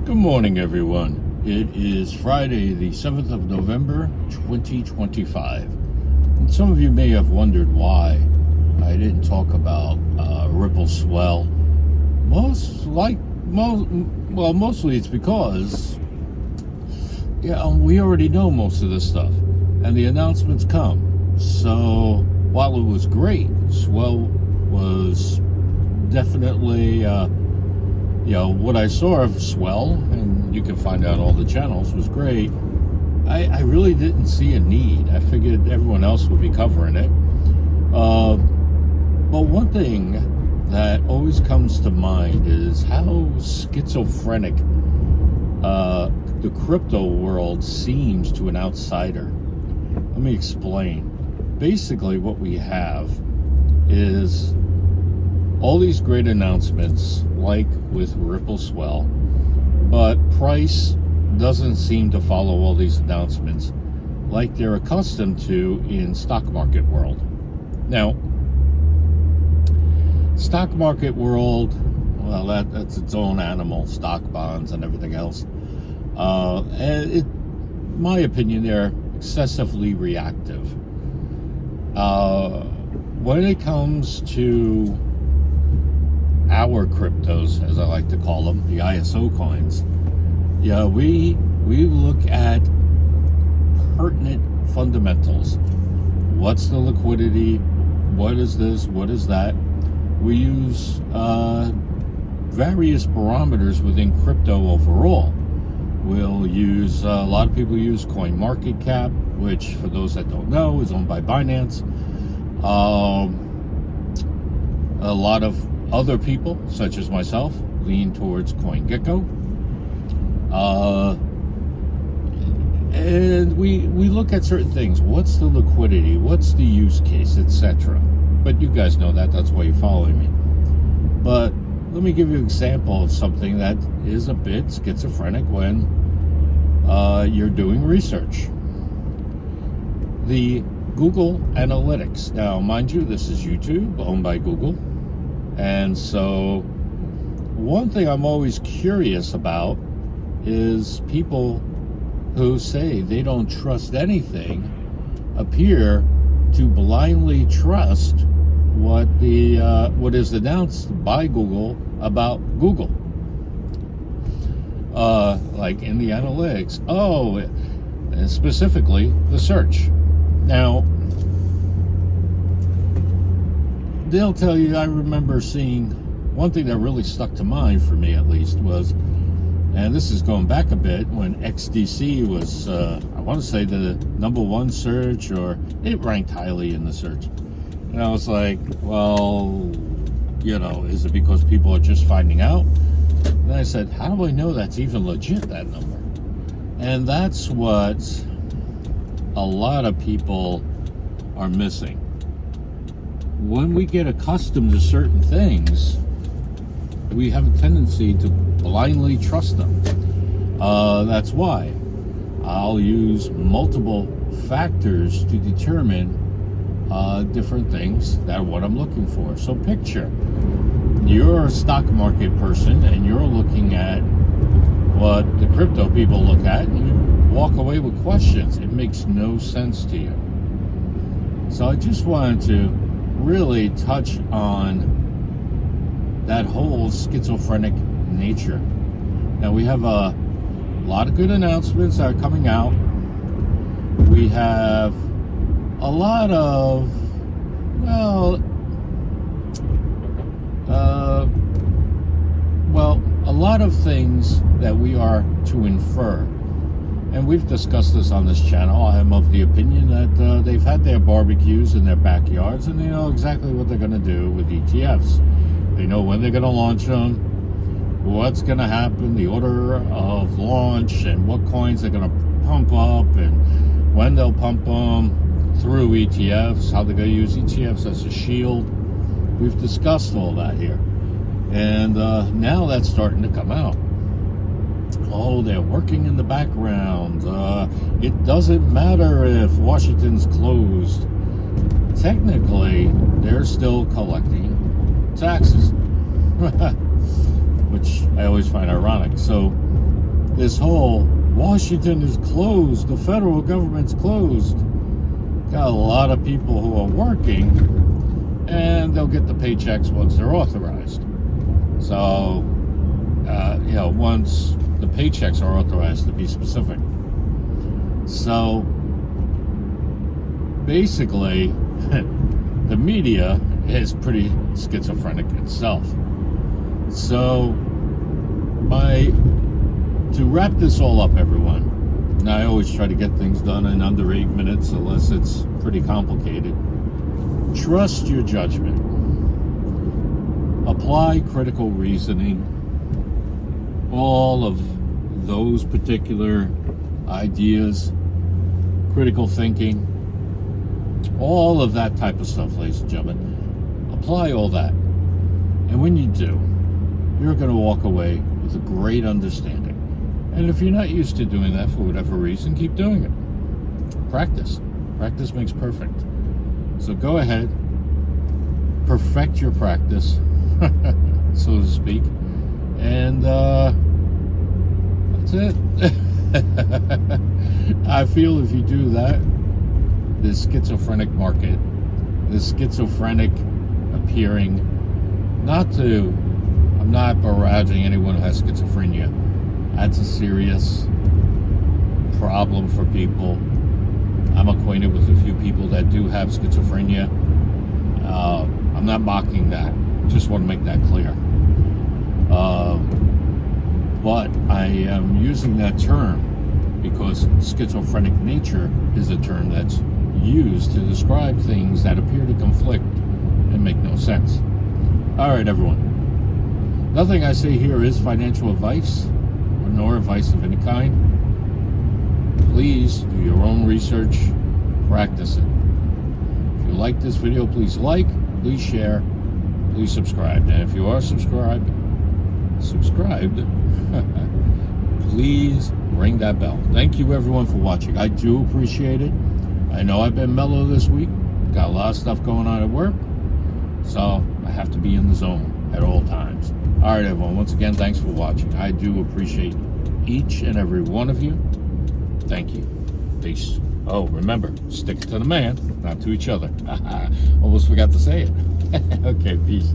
Good morning, everyone. It is Friday, the 7th of November, 2025. And some of you may have wondered why I didn't talk about Ripple Swell. Mostly it's because we already know most of this stuff, and the announcements come. So while it was great, Swell was definitely what I saw of Swell, and you can find out all the channels, was great. I really didn't see a need. I figured everyone else would be covering it. But one thing that always comes to mind is how schizophrenic the crypto world seems to an outsider. Let me explain. Basically, what we have is all these great announcements, like with Ripple Swell, but price doesn't seem to follow all these announcements like they're accustomed to in stock market world. Now, stock market world, well, that's its own animal, stock bonds and everything else. My opinion, they're excessively reactive. When it comes to our cryptos, as I like to call them, the ISO coins, we look at pertinent fundamentals. What's the liquidity? What is this? What is that? We use various barometers within crypto overall. We'll use, a lot of people use CoinMarketCap, which, for those that don't know, is owned by Binance. A lot of other people, such as myself, lean towards CoinGecko. And we look at certain things. What's the liquidity? What's the use case, etc.? But you guys know that. That's why you're following me. But let me give you an example of something that is a bit schizophrenic when you're doing research. The Google Analytics. Now, mind you, this is YouTube, owned by Google. And so one thing I'm always curious about is people who say they don't trust anything appear to blindly trust what is announced by Google about Google. Like in the analytics. And specifically the search. Now, they'll tell you, I remember seeing one thing that really stuck to mind, for me at least, was, and this is going back a bit, when XDC was, I want to say, the number one search, or it ranked highly in the search. And I was like, well, is it because people are just finding out? And I said, how do I know that's even legit, that number? And that's what a lot of people are missing. When we get accustomed to certain things, we have a tendency to blindly trust them. That's why I'll use multiple factors to determine different things that are what I'm looking for. So picture, you're a stock market person and you're looking at what the crypto people look at, and you walk away with questions. It makes no sense to you. So I just wanted to really touch on that whole schizophrenic nature. Now, we have a lot of good announcements that are coming out. We have a lot of, a lot of things that we are to infer. And we've discussed this on this channel. I am of the opinion that they've had their barbecues in their backyards, and they know exactly what they're going to do with ETFs. They know when they're going to launch them, what's going to happen, the order of launch, and what coins they're going to pump up, and when they'll pump them through ETFs, how they're going to use ETFs as a shield. We've discussed all that here. And now that's starting to come out. Oh, they're working in the background. It doesn't matter if Washington's closed. Technically, they're still collecting taxes, which I always find ironic. So this whole Washington is closed, the federal government's closed. Got a lot of people who are working, and they'll get the paychecks once they're authorized. So, once the paychecks are authorized, to be specific. So, basically, the media is pretty schizophrenic itself. So, to wrap this all up, everyone, and I always try to get things done in under 8 minutes unless it's pretty complicated. Trust your judgment. Apply critical reasoning. All of those particular ideas, critical thinking, all of that type of stuff, ladies and gentlemen. Apply all that. And when you do, you're going to walk away with a great understanding. And if you're not used to doing that for whatever reason, keep doing it. Practice. Practice makes perfect. So go ahead, perfect your practice, so to speak. And that's it. I feel if you do that, this schizophrenic market, this schizophrenic appearing, I'm not barraging anyone who has schizophrenia. That's a serious problem for people. I'm acquainted with a few people that do have schizophrenia. I'm not mocking that. Just want to make that clear. But I am using that term because schizophrenic nature is a term that's used to describe things that appear to conflict and make no sense. All right, everyone. Nothing I say here is financial advice, nor advice of any kind. Please do your own research, practice it. If you like this video, please like, please share, please subscribe. And if you are subscribed, please ring that bell. Thank you everyone for watching. I do appreciate it. I know I've been mellow this week. Got a lot of stuff going on at work, so I have to be in the zone at all times. All right, everyone. Once again, thanks for watching. I do appreciate each and every one of you. Thank you. Peace. Oh, remember, stick it to the man, not to each other. Almost forgot to say it. Okay, peace.